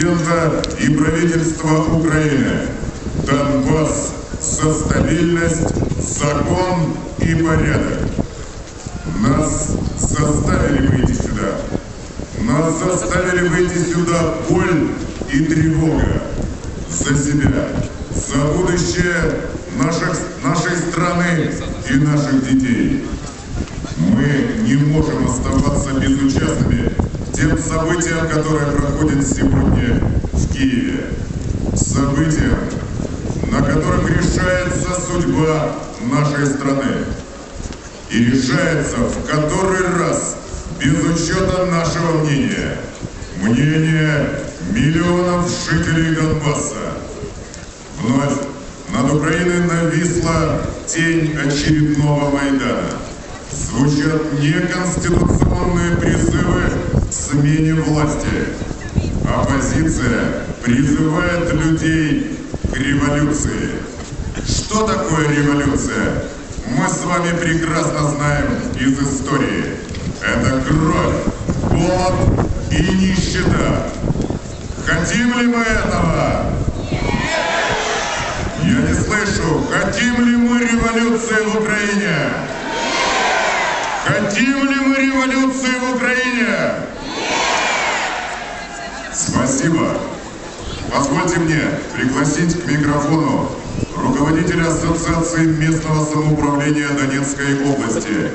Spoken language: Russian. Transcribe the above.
президента и правительства Украины. Донбасс за стабильность, закон и порядок. Нас заставили выйти сюда. Нас заставили выйти сюда боль и тревога за себя, за будущее нашей страны и наших детей. Мы не можем оставаться безучастными тем событиям, которые проходят сегодня в Киеве. Событиям, на которых решается судьба нашей страны. И решается в который раз без учета нашего мнения, мнения миллионов жителей Донбасса. Вновь над Украиной нависла тень очередного Майдана. Звучат неконституционные призывы к смене власти. Оппозиция призывает людей к революции. Что такое революция? Мы с вами прекрасно знаем из истории. Это кровь, голод и нищета. Хотим ли мы этого? Я не слышу. Хотим ли мы революции в Украине? Хотим ли мы революции в Украине? Спасибо. Позвольте мне пригласить к микрофону руководителя Ассоциации местного самоуправления Донецкой области.